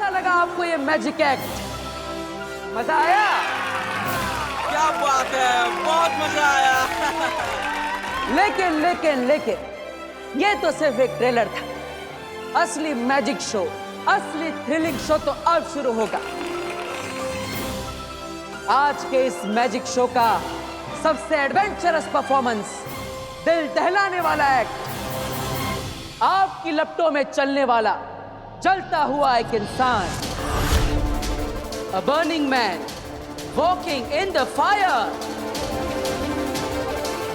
कैसा लगा आपको ये मैजिक एक्ट? मजा आया? क्या बात है, बहुत मजा आया। लेकिन ये तो सिर्फ एक ट्रेलर था। असली मैजिक शो, असली थ्रिलिंग शो तो अब शुरू होगा। आज के इस मैजिक शो का सबसे एडवेंचरस परफॉर्मेंस, दिल दहलाने वाला एक्ट, आपकी लपटों में चलने वाला जलता हुआ एक इंसान, अ burning man walking in the fire,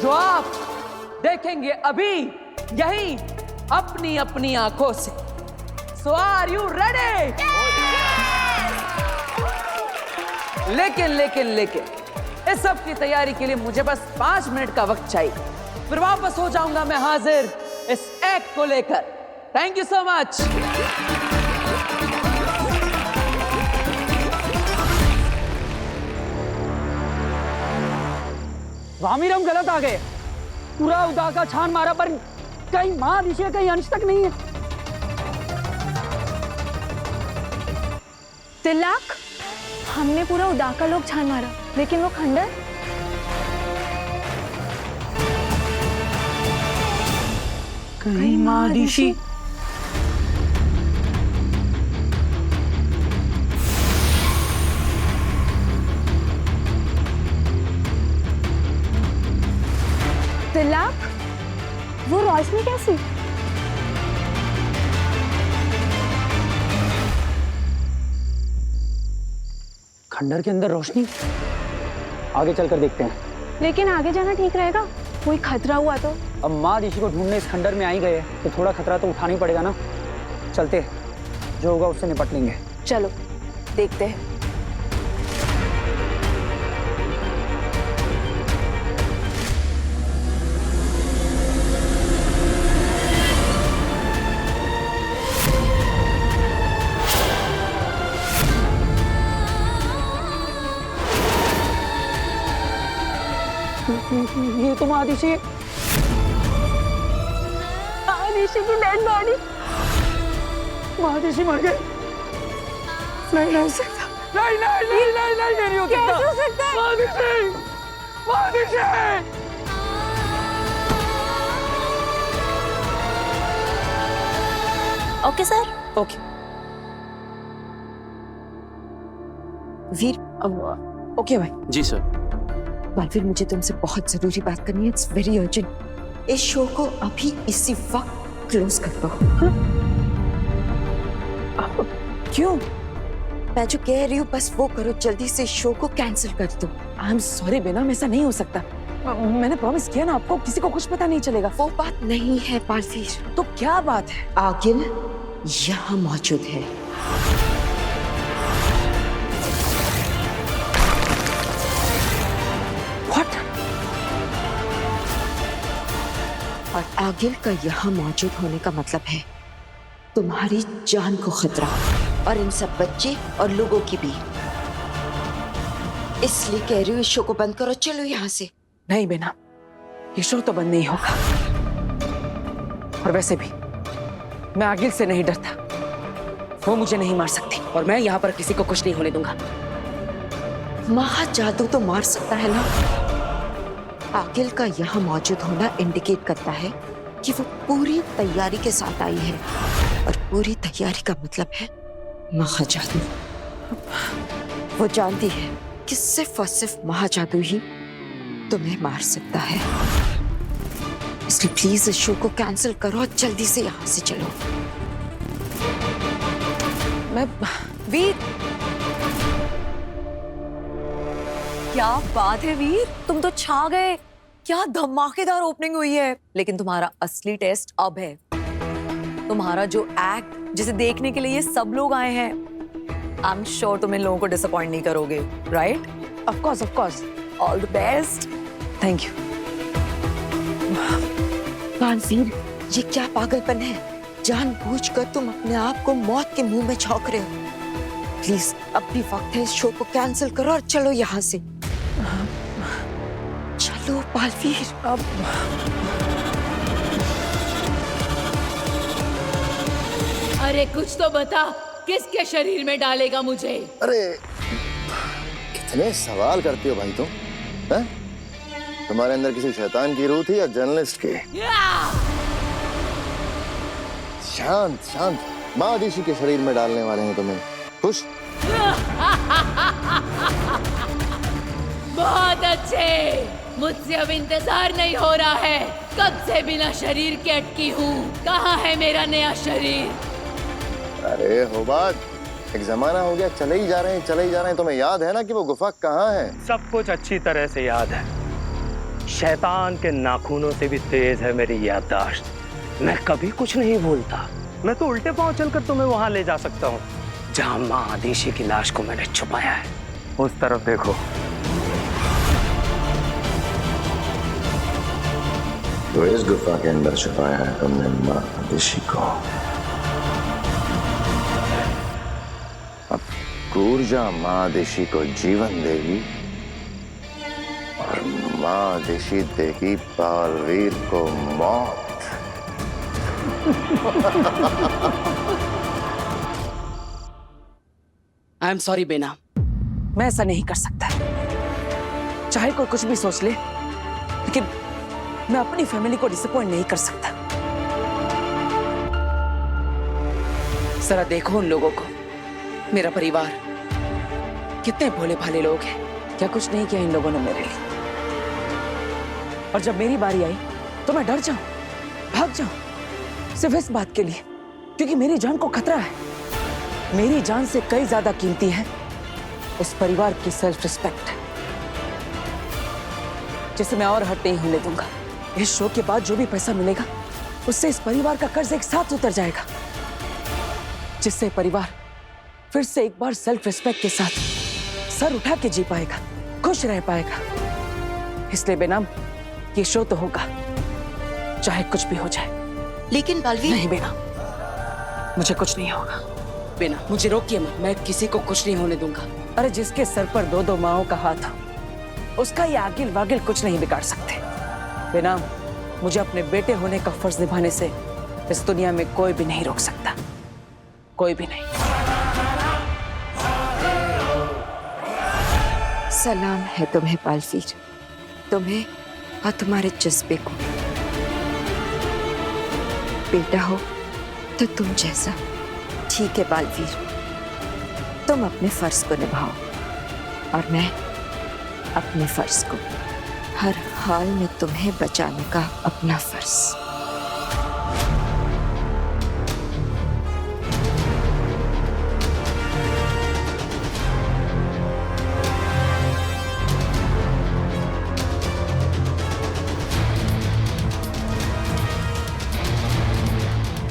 जो आप देखेंगे अभी यही अपनी अपनी आंखों से। सो आर यू रेडी? लेकिन इस सब की तैयारी के लिए मुझे बस 5 मिनट का वक्त चाहिए, फिर वापस हो जाऊंगा मैं हाजिर इस एक्ट को लेकर। Thank you so much. वामिर, हम गलत आ गए। पूरा उदा का छान मारा पर कहीं मां दिशे कहीं अंश तक नहीं है। तिलक, हमने पूरा उदा का लोग छान मारा, लेकिन वो खंडर कहीं मां दिशे। तिलक, वो रोशनी कैसी? खंडर के अंदर रोशनी। आगे चलकर देखते हैं। लेकिन आगे जाना ठीक रहेगा, कोई खतरा हुआ तो? अब माँ ऋषि को ढूंढने इस खंडर में आ ही गए तो थोड़ा खतरा तो उठाना ही पड़ेगा ना। चलते, जो होगा उससे निपट लेंगे। चलो देखते हैं। ये तो महादिशी की डेड बॉडी। महादिशी मर गए। नहीं हो सकता। नहीं हो कैसे हो सकता है? महादिशी। Okay sir. Okay Veer, okay भाई। जी सर। बालवीर, मुझे तुमसे बहुत जरूरी बात करनी है। It's very urgent. इस शो को अभी इसी वक्त क्लोज कर दो। क्यों? मैं जो कह रही हूँ बस वो करो, जल्दी से शो को कैंसिल कर दो। आई एम सॉरी बेनम, ऐसा नहीं हो सकता। मैंने प्रॉमिस किया ना आपको, किसी को कुछ पता नहीं चलेगा। वो बात नहीं है बालवीर। तो क्या बात है? आगिल यहाँ मौजूद है। व्हाट? और आगिल का यहाँ मौजूद होने का मतलब है तुम्हारी जान को खतरा, और इन सब बच्चे और लोगों की भी। इसलिए कह रही हूँ इस शो को बंद करो। चलो यहाँ से। नहीं बेना, ये शो तो बंद नहीं होगा। और वैसे भी मैं आगिल से नहीं डरता, वो मुझे नहीं मार सकती, और मैं यहाँ पर किसी को कुछ नहीं होने दूंगा। महाजादू तो मार सकता है ना। आगिल का यहाँ मौजूद होना इंडिकेट करता है कि वो पूरी तैयारी के साथ आई है, और पूरी तैयारी का मतलब है महाजादू। वो जानती है कि सिर्फ और सिर्फ महाजादू ही तुम्हें मार सकता है। इसलिए प्लीज इस शो को कैंसिल करो और जल्दी से यहाँ से चलो। मैं वीर, क्या बात है वीर, तुम तो छा गए। क्या धमाकेदार ओपनिंग हुई है। लेकिन तुम्हारा असली टेस्ट अब है। तुम्हारा जो एक्ट, जिसे देखने के लिए ये सब लोग आए हैं, आई एम श्योर तुम इन लोगों को डिसअपॉइंट नहीं करोगे, right? Of course. All the best. Thank you. Baalveer, ये क्या पागलपन है? जानबूझकर तुम अपने आप को मौत के मुंह में झोंक रहे हो। प्लीज अब भी वक्त है, इस शो को कैंसिल करो और चलो यहाँ से। चलो बालवीर। अब अरे कुछ तो बता, किसके शरीर में डालेगा मुझे? अरे कितने सवाल करती हो भाई तुम, हैं? तुम्हारे अंदर किसी शैतान की रूह थी या जर्नलिस्ट की? शांत शांत, महादिशी के शरीर में डालने वाले हैं तुम्हें। खुश? बहुत अच्छे, मुझसे अब इंतजार नहीं हो रहा है। कब से बिना शरीर के अटकी हूँ। कहाँ है मेरा नया शरीर? अरे होबाद, एक जमाना हो गया, चले ही जा रहे हैं, चले ही जा रहे हैं। तुम्हें याद है ना कि वो गुफा कहाँ है? सब कुछ अच्छी तरह से याद है। शैतान के नाखूनों से भी तेज है मेरी याददाश्त। मैं कभी कुछ नहीं भूलता। मैं तो उल्टे पांव चलकर तुम्हें वहां ले जा सकता हूँ जहां माँ आदिशी की लाश को मैंने छुपाया है। उस तरफ देखो। तो इस गुफा के अंदर छुपाया है तुमने माँ आदिशी को। अब ऊर्जा माँ आदिशी को जीवन देगी और माँ आदिशी देगी बालवीर को मौत। आई एम सॉरी बेना, मैं ऐसा नहीं कर सकता। चाहे कोई कुछ भी सोच ले, लेकिन मैं अपनी फैमिली को डिसअपॉइंट नहीं कर सकता। जरा देखो उन लोगों को, मेरा परिवार, कितने भोले भाले लोग हैं। क्या कुछ नहीं किया इन लोगों ने मेरे लिए। और जब मेरी बारी आई तो मैं डर जाऊं, भाग जाऊं, सिर्फ इस बात के लिए क्योंकि मेरी जान को खतरा है। मेरी जान से कई ज्यादा कीमती है इस परिवार की सेल्फ रिस्पेक्ट, जिसे मैं और हट नहीं होने दूंगा। इस शो के बाद जो भी पैसा मिलेगा उससे इस परिवार का कर्ज एक साथ उतर जाएगा, जिससे परिवार फिर से एक बार सेल्फ रिस्पेक्ट के साथ सर उठा के जी पाएगा, खुश रह पाएगा। इसलिए बेनाम ये शो तो होगा, चाहे कुछ भी हो जाए। लेकिन बालवीर, नहीं बेना, मुझे कुछ नहीं होगा। बेना, मुझे रोकिए मत, मैं किसी को कुछ नहीं होने दूंगा। अरे जिसके सर पर दो दो माओं का हाथ हो, उसका ये आगिल वागिल कुछ नहीं बिगाड़ सकते। बेना, मुझे अपने बेटे होने का फर्ज निभाने से इस दुनिया में कोई भी नहीं रोक सकता, कोई भी नहीं। सलाम है तुम्हें बालवीर, तुम्हें और तुम्हारे जज्बे को। बेटा हो तो तुम जैसा। ठीक है बालवीर, तुम अपने फर्ज को निभाओ और मैं अपने फर्ज को। हर हाल में तुम्हें बचाने का अपना फर्ज।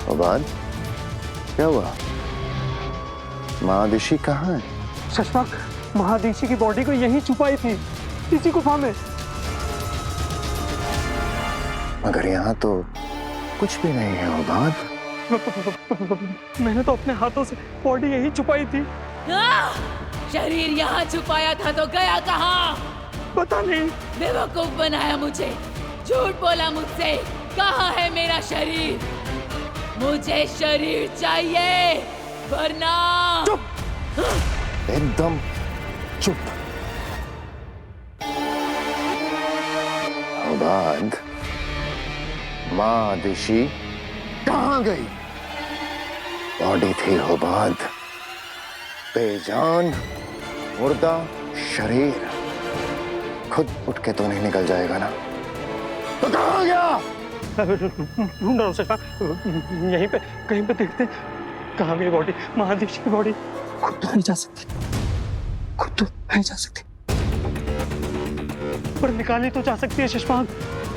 होबाद, क्या हुआ? माँ आदिशी कहाँ है? शशपाक, महादिशी की बॉडी को यहीं छुपाई थी, इसी गुफा में। मगर यहाँ तो कुछ भी नहीं है होबाद। मैंने तो अपने हाथों से बॉडी यहीं छुपाई थी। शरीर यहाँ छुपाया था तो गया कहाँ? पता नहीं। बेवकूफ बनाया मुझे, झूठ बोला मुझसे। कहाँ है मेरा शरीर? मुझे शरीर चाहिए, वरना एकदम चुप। होबाद, माँ आदिशी कहाँ गई? बॉडी थी होबाद, बेजान मुर्दा शरीर। खुद उठ के तो नहीं निकल जाएगा ना? तो कहाँ गया? ढूंढ रहा हूँ शशपाक, यहीं पे कहीं पे देखते हैं कहाँ गई बॉडी। महादिशी की बॉडी खुद तो नहीं जा सकती, खुद तो नहीं जा सकती, पर निकाली तो जा सकती है शशपाक।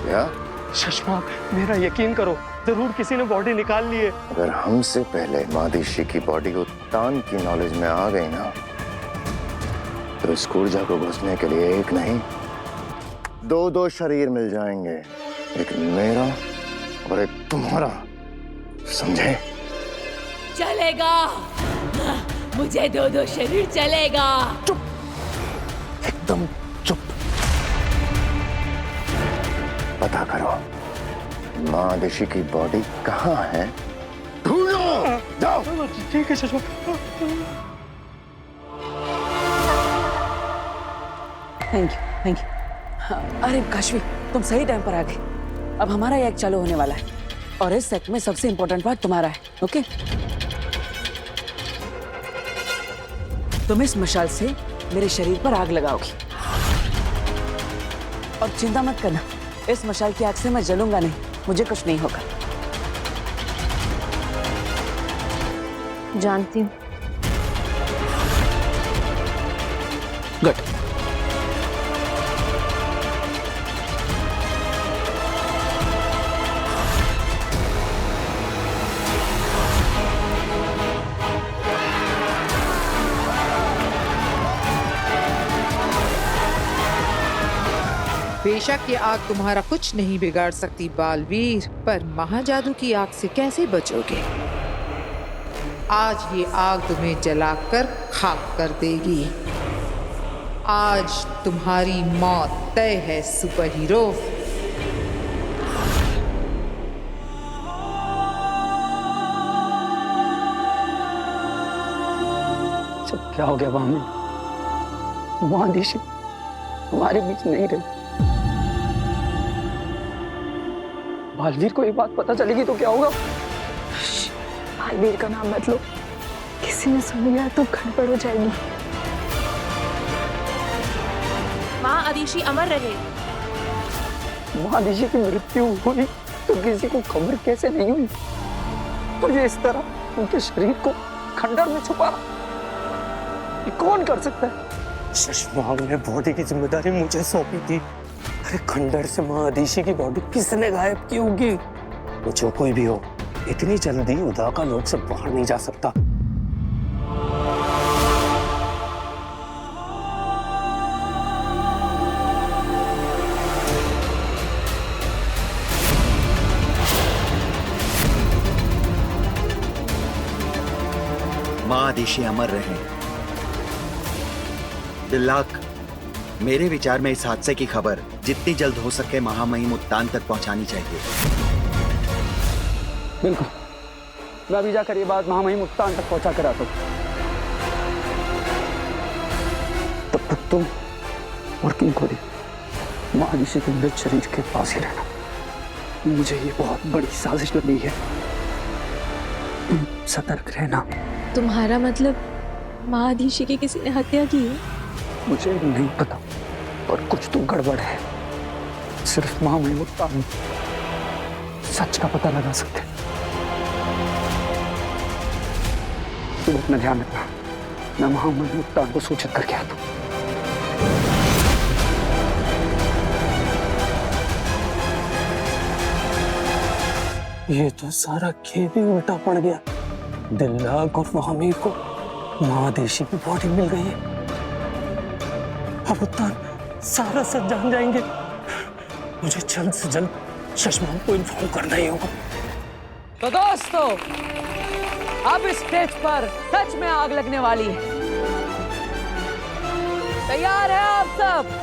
क्या? शशपाक, मेरा यकीन करो, जरूर किसी ने बॉडी निकाल ली है। अगर हमसे पहले मादिशी की बॉडी को तान की नॉलेज में आ गई ना, तो इस ऊर्जा को घुसने के लिए एक नहीं, दो दो शरीर मिल जाएंगे, एक मेरा और एक तुम्हारा, समझे? चलेगा, मुझे दो दो शरीर चलेगा। चुप, एकदम चुप। पता करो माँ आदिशी की बॉडी कहाँ है, ढूंढो। जाओ। ठीक है चश्मा। Thank you. अरे काशवी, तुम सही टाइम पर आ गए। अब हमारा ये एक्ट चालू होने वाला है और इस एक्ट में सबसे इंपॉर्टेंट पार्ट तुम्हारा है। ओके, तुम इस मशाल से मेरे शरीर पर आग लगाओगी और चिंता मत करना, इस मशाल की आग से मैं जलूंगा नहीं, मुझे कुछ नहीं होगा। जानती हूँ। गुड। बेशक ये आग तुम्हारा कुछ नहीं बिगाड़ सकती बालवीर, पर महाजादू की आग से कैसे बचोगे? आज ये आग तुम्हें जलाकर खाक कर देगी। आज तुम्हारी मौत तय है सुपर हीरो। सब क्या हो गया भाभी? महादिशी हमारे बीच नहीं रही। बालवीर को ये बात पता चलेगी तो क्या होगा? बालवीर का नाम मत लो, किसी ने सुन लिया तो गड़बड़ हो जाएगी। माँ आदिशी अमर रहे। महादिशी की मृत्यु हुई तो किसी को खबर कैसे नहीं हुई? और ये इस तरह उनके शरीर को खंडर में छुपा, ये कौन कर सकता है? चश्मा ने बॉडी की जिम्मेदारी मुझे सौंपी थी। अरे खंडर से महादिशी की बॉडी किसने गायब की होगी? वो जो कोई भी हो, इतनी जल्दी उदा का लोक से बाहर नहीं जा सकता। महादिशी अमर रहे। दिल्लाक, मेरे विचार में इस हादसे की खबर जितनी जल्द हो सके महामहिम उत्तान तक पहुंचानी चाहिए। बिल्कुल, मैं अभी जाकर ये बात महामहिम उत्तान तक पहुंचा कर आता हूं। तब तक तुम और किंग खोरी महादिशी के मृत शरीर के पास ही रहना। मुझे ये बहुत बड़ी साजिश लग रही है, तुम सतर्क रहना। तुम्हारा मतलब महादिशी की किसी ने हत्या की है? मुझे नहीं पता, और कुछ तो गड़बड़ है। सिर्फ महामहिम उत्तान सच का पता लगा सकते। तुम अपना ध्यान रखना, मैं महामहिम उत्तान को सूचित करके आता हूं। ये तो सारा खेल ही उल्टा पड़ गया। दिल्लाक और महामीर को महादेशी की बॉडी मिल गई है। अब उत्तान सारा सच जान जाएंगे। मुझे जल्द से जल्द चश्मा को इन्फॉर्म करना ही होगा। तो दोस्तों, अब इस स्टेज पर सच में आग लगने वाली है। तैयार है आप सब?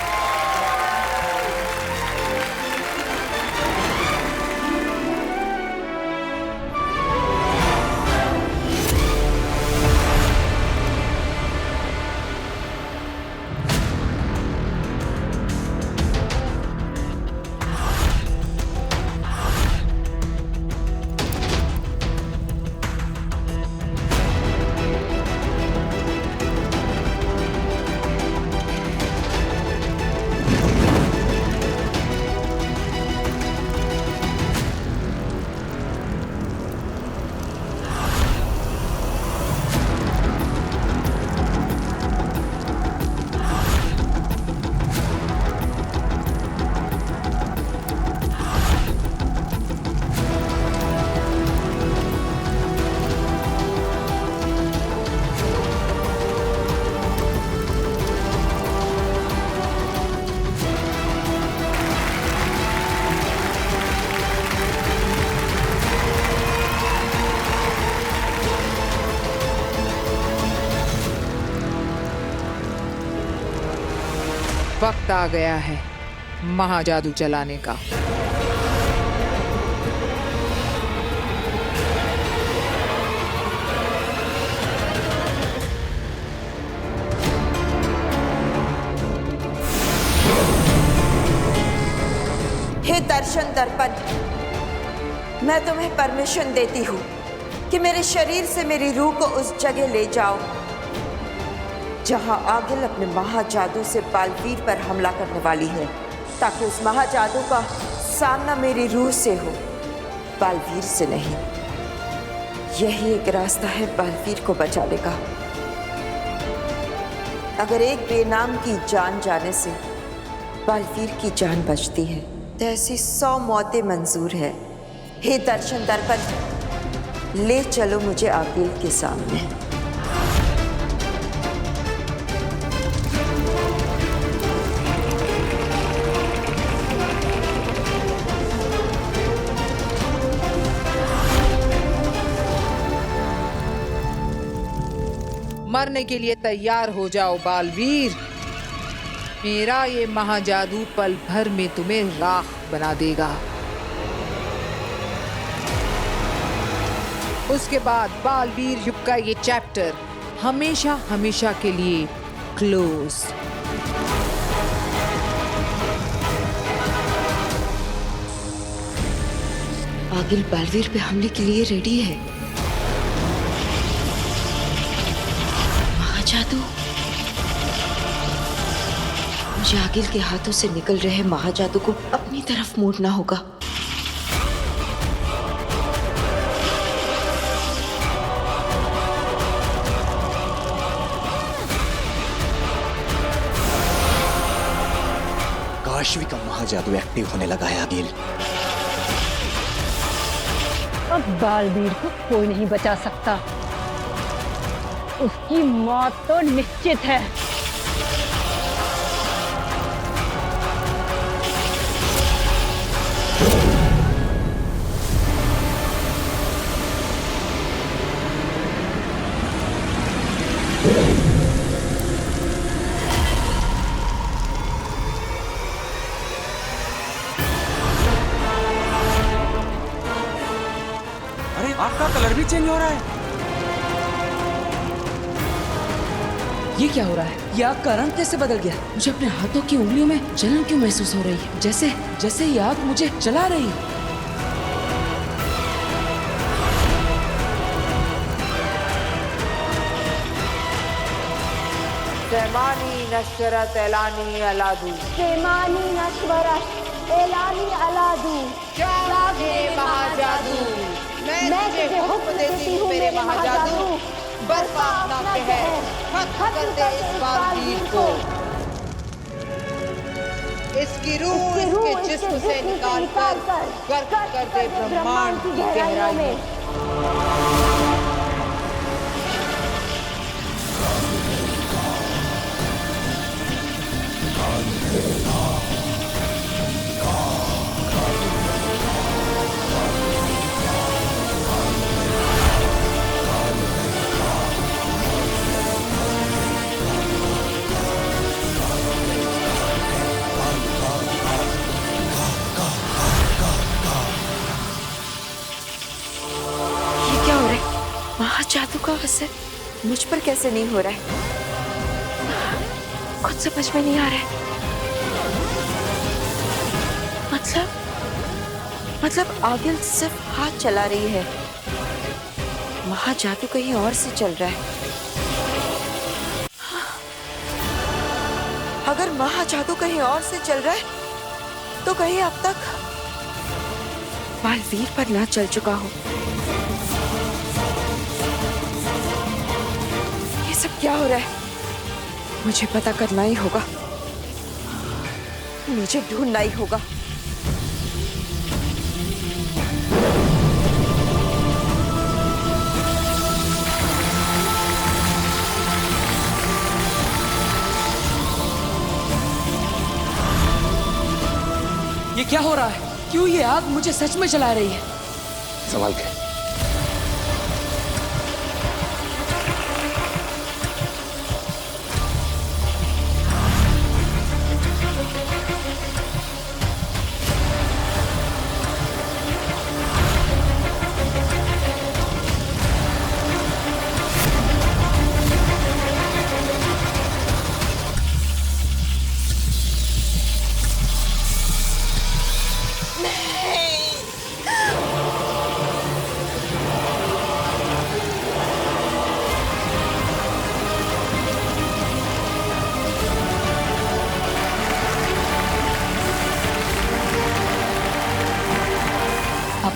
वक्त आ गया है महाजादू चलाने का। दर्शन दर्पण है। मैं तुम्हें परमिशन देती हूँ कि मेरे शरीर से मेरी रूह को उस जगह ले जाओ जहां आगिल अपने महाजादू से बालवीर पर हमला करने वाली है, ताकि उस महाजादू का सामना मेरी रूह से हो, बालवीर से नहीं। यही एक रास्ता है बालवीर को बचाने का। अगर एक बेनाम की जान जाने से बालवीर की जान बचती है तो ऐसी 100 मौतें मंजूर है। हे दर्शन दर्पण, ले चलो मुझे आगिल के सामने। मरने के लिए तैयार हो जाओ बालवीर। मेरा ये महाजादू पल भर में तुम्हें राख बना देगा। उसके बाद बालवीर युग का ये चैप्टर हमेशा हमेशा के लिए क्लोज। आगिल बालवीर पे हमले के लिए रेडी है। महाजादू, मुझे आगिल के हाथों से निकल रहे महाजादू को अपनी तरफ मोड़ना होगा। काशवी का महाजादू एक्टिव होने लगा है आगिल। अब बालवीर को कोई नहीं बचा सकता। उसकी मौत तो निश्चित है। अरे आग का कलर भी चेंज हो रहा है। ये क्या हो रहा है? ये आग का रंग कैसे बदल गया? मुझे अपने हाथों की उंगलियों में जलन क्यों महसूस हो रही है? जैसे जैसे ये आग मुझे जला रही है। सेमानी नशरत एलानी अलादू। सेमानी नश्वरत एलानी अलादू। जागे महाजादू, मैं तुझे हुक्म देती हूँ मेरे महाजादू, बर्पा अपना कहर, खत्म कर दे इस बालवीर को। इसकी रूह इसके जिस्म से निकाल कर गर्क कर दे ब्रह्मांड की गहराई में। महाजादू का असर मुझ पर कैसे नहीं हो रहा है? कुछ समझ में नहीं आ रहा है। मतलब आगिल सिर्फ हाथ चला रही है, महाजादू कहीं और से चल रहा है। अगर महाजादू कहीं और से चल रहा है तो कहीं अब तक बालवीर पर ना चल चुका हो। सब क्या हो रहा है? मुझे पता करना ही होगा, मुझे ढूंढना ही होगा। ये क्या हो रहा है? क्यों ये आग मुझे सच में जला रही है? संभाल के।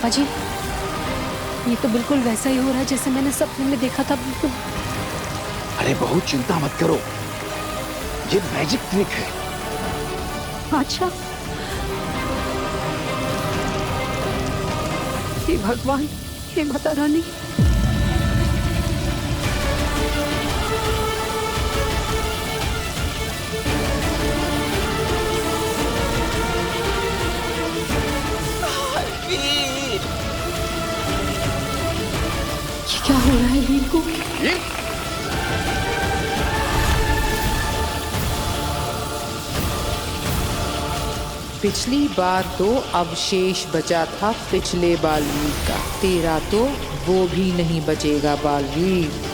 पापा जी, ये तो बिल्कुल वैसा ही हो रहा है जैसे मैंने सपने में देखा था। बिल्कुल। अरे बहुत चिंता मत करो, ये मैजिक ट्रिक है। अच्छा, हे भगवान, हे माता रानी। ये क्या हो रहा है वीर को? पिछली बार तो अवशेष बचा था पिछले बालवीर का, तेरा तो वो भी नहीं बचेगा बालवीर।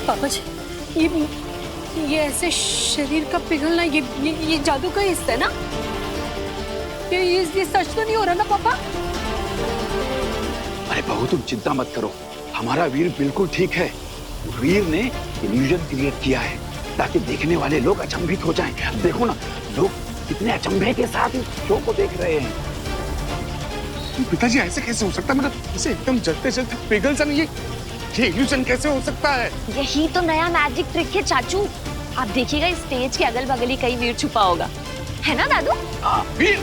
पापा जी, ये ऐसे शरीर का पिघलना, ये जादू का हिस्सा है ना? ये सच तो नहीं हो रहा ना पापा? अरे बहू तुम चिंता मत करो, हमारा वीर बिल्कुल ठीक है। वीर ने इल्यूजन क्रिएट किया है ताकि देखने वाले लोग अचंभित हो जाएं। अब देखो ना, लोग कितने अचंभे के साथ इस शो को देख रहे हैं। पिताजी ऐसे कैसे हो सकता है? मतलब इसे एकदम जलते जलते पिघल सा नहीं, ये इल्यूजन कैसे हो सकता है? यही तो नया मैजिक ट्रिक है चाचू। आप देखिएगा इस स्टेज के अगल बगल ही कहीं वीर छुपा होगा, है ना दादू? हाँ, वीर।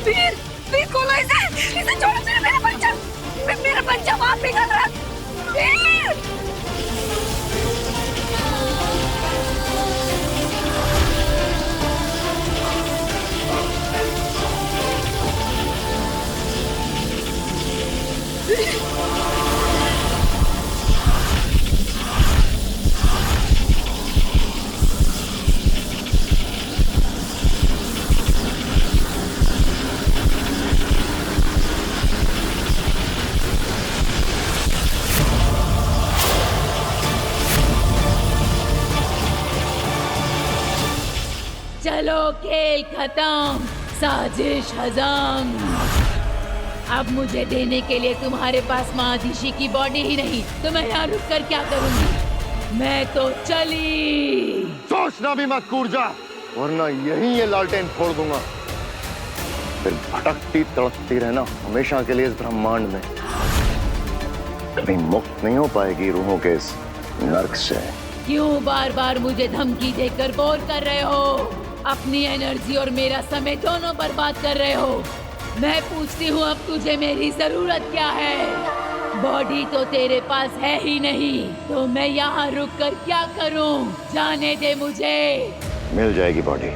वीर खोलो इसे छोड़ो, मेरा बच्चा वहाँ पिघल रहा है। वीर! चलो खेल खत्म, साजिश हजम। अब मुझे देने के लिए तुम्हारे पास महादिशी की बॉडी ही नहीं तो मैं यहाँ रुक कर क्या करूंगी? मैं तो चली। सोचना भी मत कूर्जा, वरना यहीं ये लालटेन फोड़ दूंगा। फिर भटकती तड़पती रहना हमेशा के लिए इस ब्रह्मांड में, कभी मुक्त नहीं हो पाएगी रूहों के इस नर्क से। क्यों बार बार मुझे धमकी देकर बोर कर रहे हो? अपनी एनर्जी और मेरा समय दोनों बर्बाद कर रहे हो। मैं पूछती हूँ, अब तुझे मेरी जरूरत क्या है? बॉडी तो तेरे पास है ही नहीं, तो मैं यहाँ रुक कर क्या करूँ? जाने दे मुझे। मिल जाएगी बॉडी।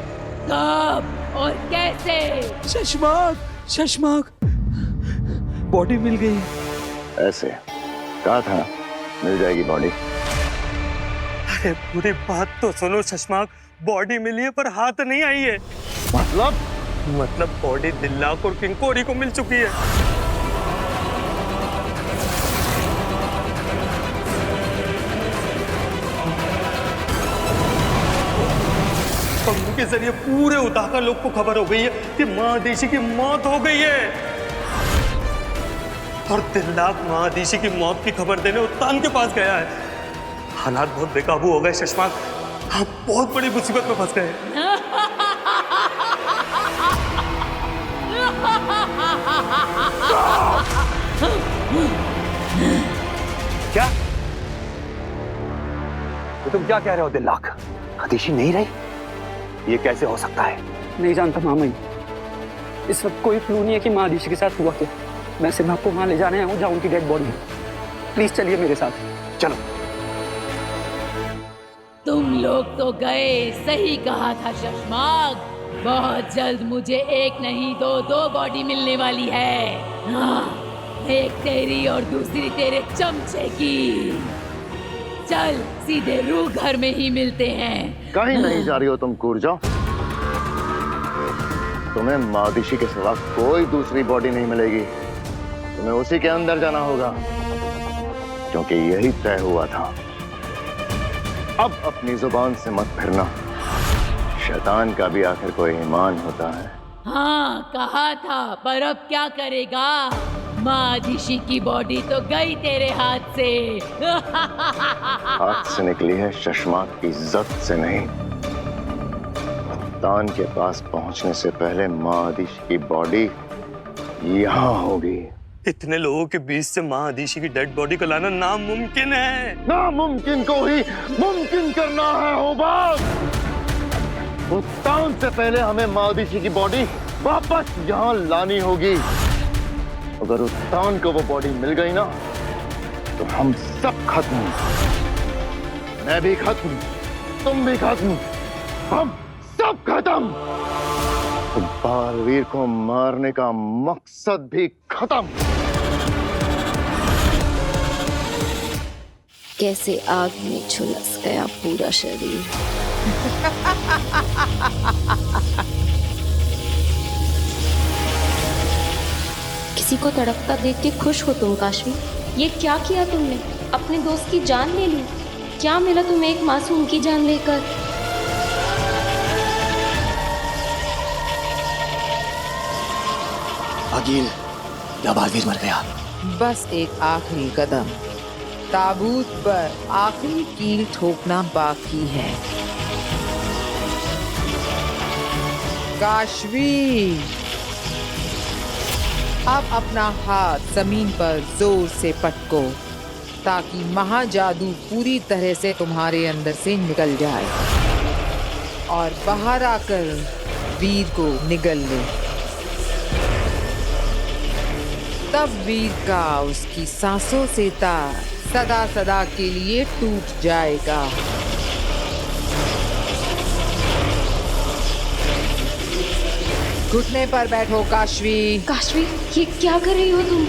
कब और कैसे? शशमाक, बॉडी मिल गई। ऐसे कहा था मिल जाएगी बॉडी। अरे पूरी बात तो सुनो शशमाक, बॉडी मिली है पर हाथ नहीं आई है। मतलब बॉडी दिल्लाक और किंकोरी को मिल चुकी है। पंगु के जरिए पूरे उताका लोग को खबर हो गई है कि महादेशी की मौत हो गई है, और दिल्लाक महादेशी की मौत की खबर देने उत्तान के पास गया है। हालात बहुत बेकाबू हो गए शशमाक, आप बहुत बड़ी मुसीबत में फंस गए। क्या? तो तुम क्या कह रहे हो दिल्लाक? महादिशी नहीं रही? ये कैसे हो सकता है? नहीं जानता मामा, इस वक्त कोई क्लू नहीं है कि महादिशी के साथ हुआ क्या। मैं सिर्फ आपको वहां ले जाने आया हूँ जहाँ उनकी डेड बॉडी है। प्लीज चलिए मेरे साथ। चलो। तुम लोग तो गए, सही कहा था शशमाक। बहुत जल्द मुझे एक नहीं दो बॉडी मिलने वाली है। हाँ, एक तेरी और दूसरी तेरे चमचे की। चल सीधे रूह घर में ही मिलते हैं। कहीं नहीं जा रही हो तुम कूर्जा। तुम्हें मादिशी के सिवा कोई दूसरी बॉडी नहीं मिलेगी। तुम्हें उसी के अंदर जाना होगा, क्योंकि यही तय हुआ था। अब अपनी जुबान से मत फिरना। शैतान का भी आखिर कोई ईमान होता है। हाँ कहा था, पर अब क्या करेगा? मादिशी की बॉडी तो गई तेरे हाथ से। हाथ से निकली है शशमाक की इज्जत से नहीं। मुत्तान के पास पहुंचने से पहले मादिशी की बॉडी यहाँ होगी। इतने लोगों के बीच से मादिशी की डेड बॉडी को लाना नामुमकिन है। नामुमकिन को ही मुमकिन करना है होबाज। मुत्तान से पहले हमें मादिशी की बॉडी वापस यहाँ लानी होगी। अगर मुत्तान को वो बॉडी मिल गई ना, तो हम सब खत्म। मैं भी खत्म, तुम भी खत्म, हम सब खत्म। तो बालवीर को मारने का मकसद भी खत्म। कैसे आग में झुलस गया पूरा शरीर। किसी को तड़पता देख के खुश हो तुम काशवी? ये क्या किया तुमने? अपने दोस्त की जान ले ली। क्या मिला तुम्हें एक मासूम की जान लेकर? अकील, बालवीर मर गया। बस एक आखिरी कदम, ताबूत पर आखिरी कील ठोकना बाकी है। काशवी, अब अपना हाथ जमीन पर जोर से पटको, ताकि महाजादू पूरी तरह से तुम्हारे अंदर से निकल जाए और बाहर आकर वीर को निगल ले। तब वीर का उसकी सांसों से तार सदा सदा के लिए टूट जाएगा। घुटने पर बैठो काशवी। काशवी, ये क्या कर रही हो तुम?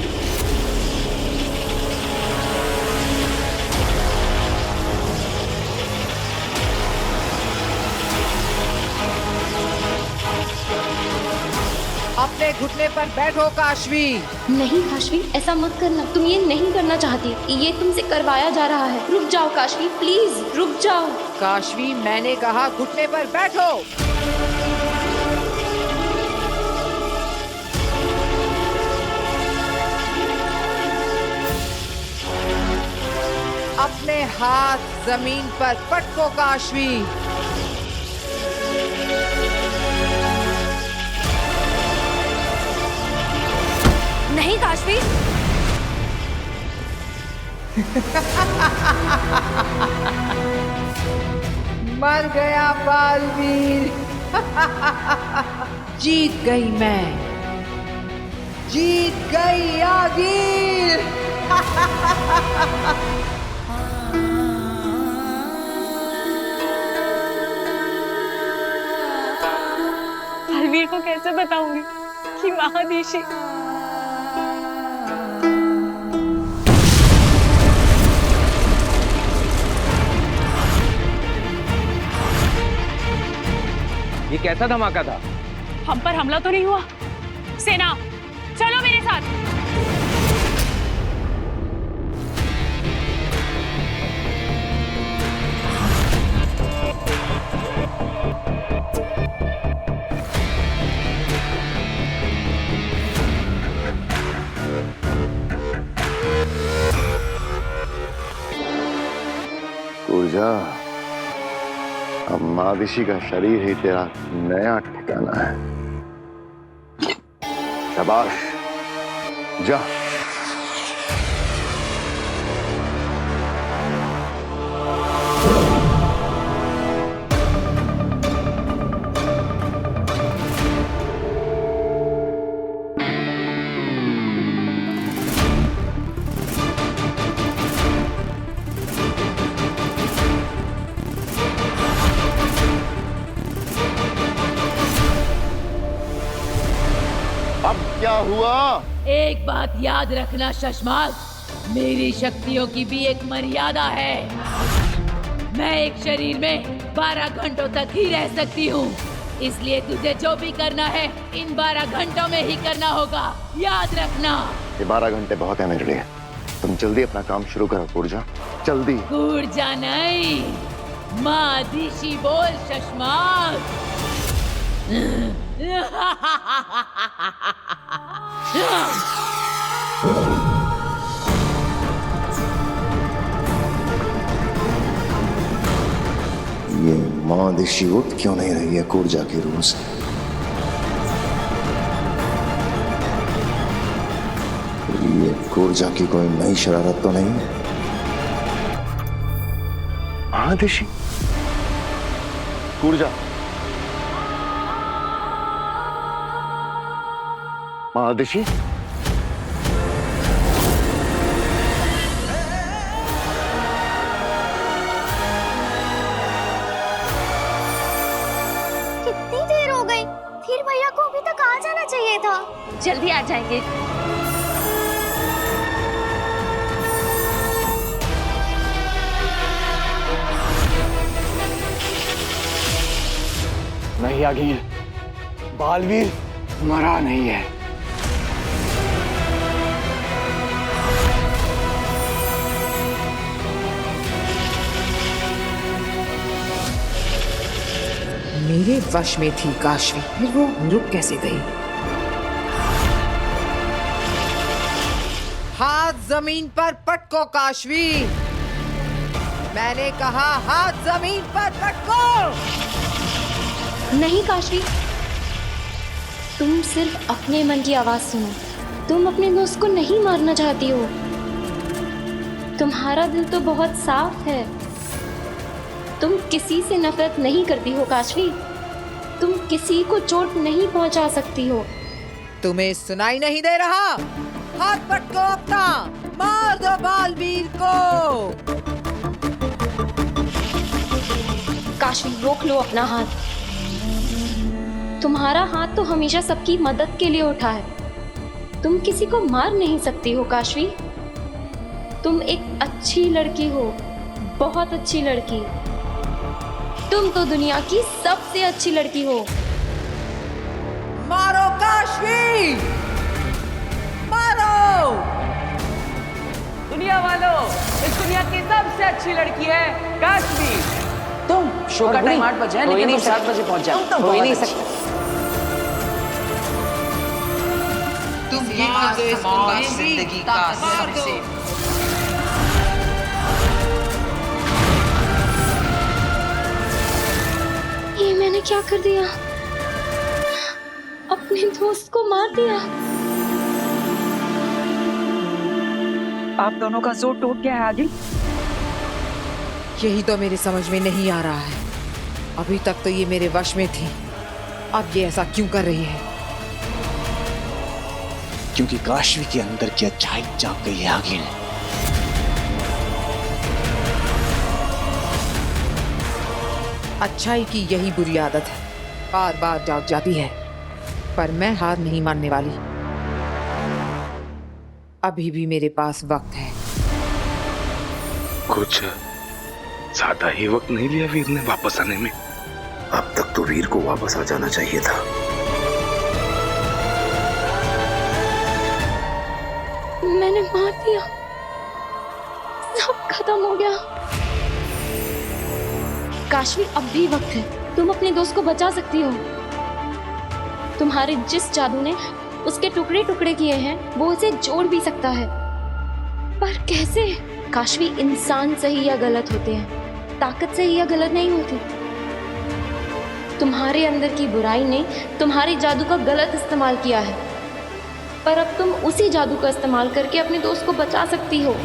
अपने घुटने पर बैठो काशवी। नहीं काशवी, ऐसा मत करना। तुम ये नहीं करना चाहती, ये तुमसे करवाया जा रहा है। रुक जाओ काशवी, प्लीज रुक जाओ। काशवी, मैंने कहा घुटने पर बैठो। अपने हाथ जमीन पर पटको काशवी। नहीं काशवी। मर गया बालवीर। जीत गई मैं, जीत गई आगीर। बालवीर को कैसे बताऊंगी कि महादिशी ये कैसा धमाका था? हम पर हमला तो नहीं हुआ? सेना, चलो मेरे साथ। पूजा, अब मादिशी का शरीर ही तेरा नया ठिकाना है। शाबाश, जा। अब क्या हुआ? एक बात याद रखना शशमाक, मेरी शक्तियों की भी एक मर्यादा है। मैं एक शरीर में 12 घंटों तक ही रह सकती हूँ, इसलिए तुझे जो भी करना है इन 12 घंटों में ही करना होगा, याद रखना। ये 12 घंटे बहुत है मेरे लिए। तुम जल्दी अपना काम शुरू करो पूर्जा, जल्दी। ऊर्जा नहीं, मादिशी बोल शशमाक। ये माँ दिशी उठ क्यों नहीं रही है कूर्जा की रूह से? ये कूर्जा की कोई नई शरारत तो नहीं? हाँ दिशी, कूर्जा, माँ दिशी, कितनी देर हो गई? फिर भैया को अभी तक आ जाना चाहिए था। जल्दी आ जाएंगे। नहीं आगे बालवीर मरा नहीं है। मेरे वश में थी काशवी, फिर वो रुक कैसे गई? हाथ जमीन पर पटको काशवी, मैंने कहा हाथ जमीन पर पटको। नहीं काशवी, तुम सिर्फ अपने मन की आवाज सुनो। तुम अपने दोस्त को नहीं मारना चाहती हो। तुम्हारा दिल तो बहुत साफ है। तुम किसी से नफरत नहीं करती हो काशवी। तुम किसी को चोट नहीं पहुंचा सकती हो। तुम्हें सुनाई नहीं दे रहा? हाथ पटको अपना, मार दो बालवीर को। काशवी रोक लो अपना हाथ। तुम्हारा हाथ तो हमेशा सबकी मदद के लिए उठा है। तुम किसी को मार नहीं सकती हो काशवी। तुम एक अच्छी लड़की हो, बहुत अच्छी लड़की। तुम तो दुनिया की सबसे अच्छी लड़की हो। मारो काशवी, मारो। दुनिया वालों, इस दुनिया की सबसे अच्छी लड़की है काशवी। तुम शो का टाइम 8 बजे है, लेकिन तुम 7 बजे पहुंच जाओ। तुम तो हो ही नहीं सकते। तुम ही तो इस जिंदगी का सबसे ये मैंने क्या कर दिया? अपने दोस्त को मार दिया। आप दोनों का जोर टूट गया है आगे। यही तो मेरे समझ में नहीं आ रहा है। अभी तक तो ये मेरे वश में थी, अब ये ऐसा क्यों कर रही है? क्योंकि काशवी के अंदर की अच्छाई जाग गई है आगे। अच्छाई की यही बुरी आदत है, बार बार जाग जाती है। पर मैं हार नहीं मानने वाली। अभी भी मेरे पास वक्त है। कुछ ज्यादा ही वक्त नहीं लिया वीर ने वापस आने में। अब तक तो वीर को वापस आ जाना चाहिए था। मैंने मार दिया, सब खत्म हो गया। काशवी अब भी वक्त है। तुम अपने दोस्त को बचा सकती हो। तुम्हारे जिस जादू ने उसके टुकड़े टुकड़े किए हैं, वो उसे जोड़ भी सकता है। पर कैसे? काशवी, इंसान सही या गलत होते हैं, ताकत सही या गलत नहीं होती। तुम्हारे अंदर की बुराई ने तुम्हारे जादू का गलत इस्तेमाल किया है, पर अब तुम उसी जादू का इस्तेमाल करके अपने दोस्त को बचा सकती हो।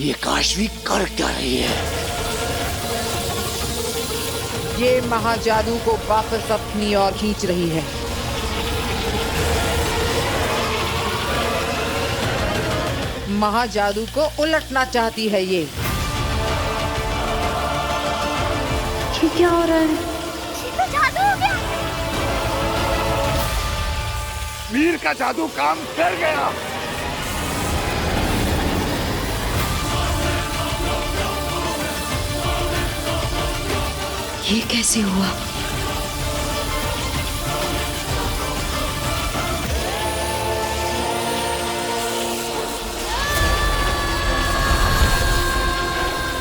ये काशवी कर क्या रही है? ये महाजादू को वापस अपनी ओर खींच रही है। महाजादू को उलटना चाहती है ये। क्या हो रहा है? जादू हो गया। वीर का जादू काम कर गया। ये कैसे हुआ?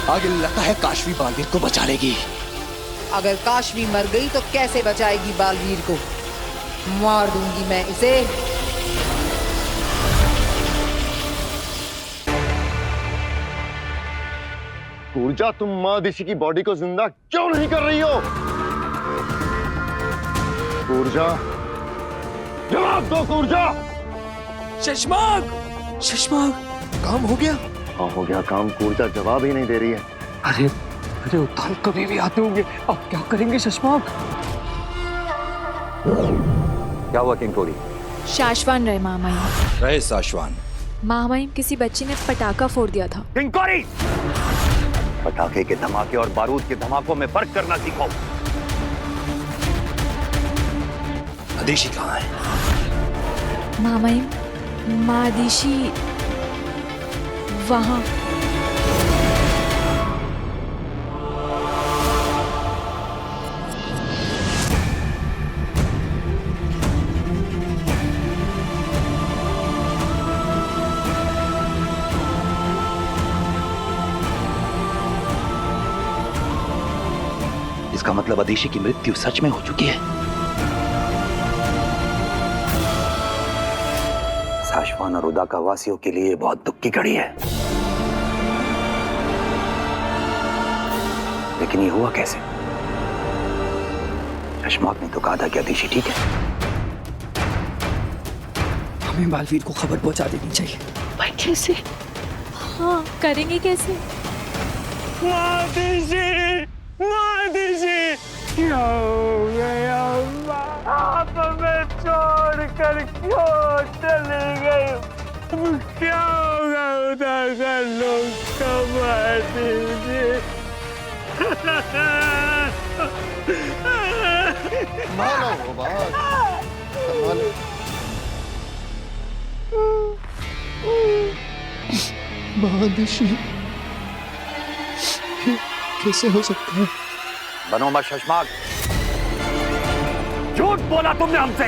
आगे लगता है काशवी बालवीर को बचा लेगी। अगर काशवी मर गई तो कैसे बचाएगी बालवीर को? मार दूंगी मैं इसे। ऊर्जा, तुम माँ दिशी की बॉडी को जिंदा क्यों नहीं कर रही हो? ऊर्जा, जवाब दो ऊर्जा। शशमाग, शशमाग, काम हो गया? हाँ हो गया काम। ऊर्जा जवाब ही नहीं दे रही है। अरे अरे उत्थान कभी भी आते होंगे, अब क्या करेंगे शशमाग? क्या हुआ किंकोरी? शाश्वान रहे महामहिम। रहे साशवान। महामहिम, किसी बच्ची ने पटाखा फोड़ दिया था। किंकोरी, पटाखे के धमाके और बारूद के धमाकों में फर्क करना सीखो। अदिशी कहाँ है? महामहिम, मादिशी वहां। इसका मतलब अदिशी की मृत्यु सच में हो चुकी है। साशवान और उदाका वासियों के लिए बहुत दुख की घड़ी है। लेकिन ये हुआ कैसे? शशमाक ने तो कहा था कि अदिशी ठीक है। हमें बालवीर को खबर पहुंचा देनी चाहिए। पर कैसे? हाँ, करेंगे कैसे? क्या हो गया? आप हमें छोड़ कर क्यों चले गए? क्या होगा उदाका लोग कमा दीजिए। मानो वो बात, मानो। महादिशी, कैसे हो सकता है? बनो मत शशमाक, झूठ बोला तुमने हमसे।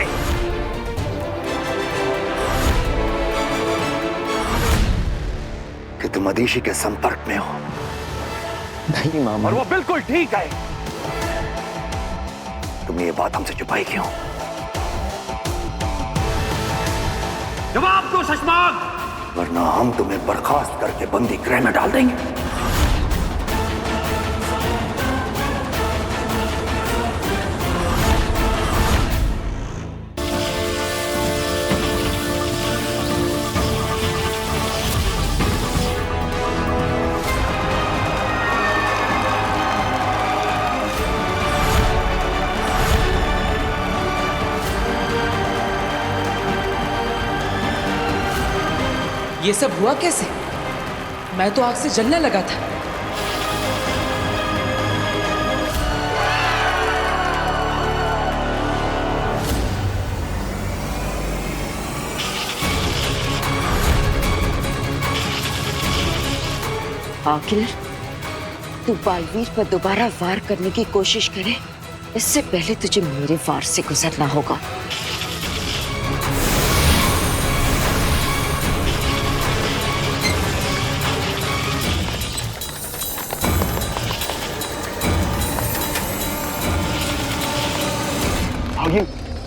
कि तुम अदिशी के संपर्क में हो। नहीं मामा। और वो बिल्कुल ठीक है। तुमने ये बात हमसे छुपाई क्यों? जवाब दो शशमाक, वरना हम तुम्हें बर्खास्त करके बंदी गृह में डाल देंगे। ये सब हुआ कैसे? मैं तो आग से जलने लगा था। आखिर तू बालवीर पर दोबारा वार करने की कोशिश करे, इससे पहले तुझे मेरे वार से गुजरना होगा।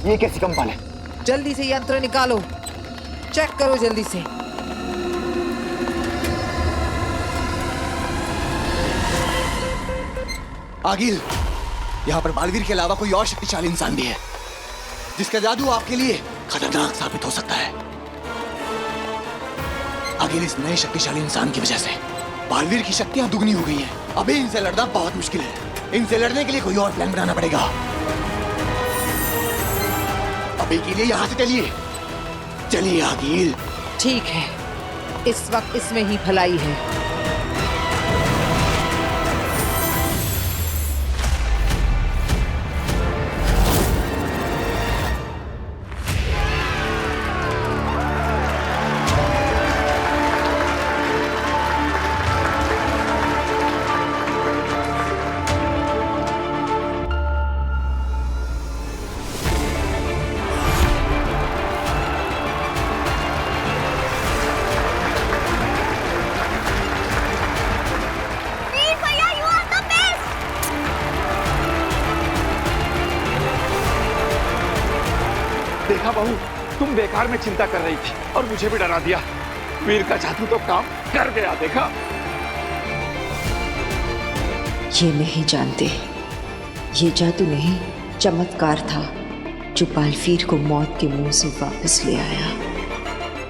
ये कैसी कंपन है? जल्दी से यंत्र निकालो, चेक करो जल्दी से। आगिल, यहाँ पर बालवीर के अलावा कोई और शक्तिशाली इंसान भी है जिसका जादू आपके लिए खतरनाक साबित हो सकता है। आगिल, इस नए शक्तिशाली इंसान की वजह से बालवीर की शक्तियां दुगनी हो गई हैं। अभी इनसे लड़ना बहुत मुश्किल है। इनसे लड़ने के लिए कोई और प्लान बनाना पड़ेगा। अभी के लिए यहाँ से चलिए। चलिए आगिल। ठीक है, इस वक्त इसमें ही भलाई है। देखा बहू, तुम बेकार में चिंता कर रही थी और मुझे भी डरा दिया। वीर का जादू तो काम कर गया। देखा, ये नहीं जानते, ये जादू नहीं चमत्कार था जो बालवीर को मौत के मुंह से वापस ले आया।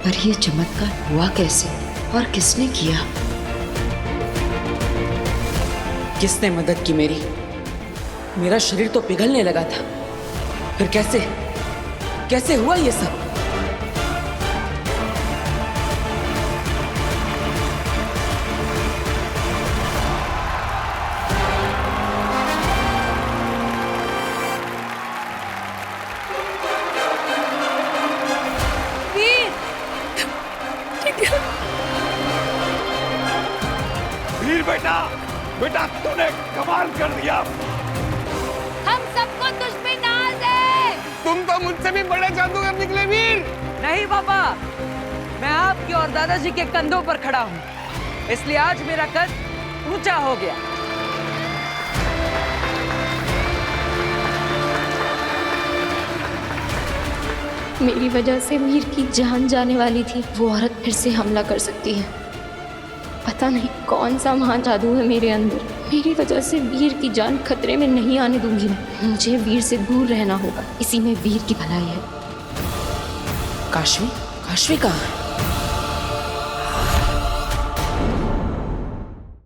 पर ये चमत्कार हुआ कैसे और किसने किया? किसने मदद की मेरी? मेरा शरीर तो पिघलने लगा था, फिर कैसे हुआ ये सब? वीर बेटा तूने कमाल कर दिया। हम सबको तुझ पे नाज है। तुम तो मुझसे भी बड़े जादूगर निकले वीर। नहीं पापा, मैं आपके और दादाजी के कंधों पर खड़ा हूँ, इसलिए आज मेरा कद ऊंचा हो गया। मेरी वजह से वीर की जान जाने वाली थी। वो औरत फिर से हमला कर सकती है। पता नहीं कौन सा महान जादू है मेरे अंदर। मेरी वजह से वीर की जान खतरे में नहीं आने दूंगी मैं। मुझे वीर से दूर रहना होगा, इसी में वीर की भलाई है। काशवी कहाँ है?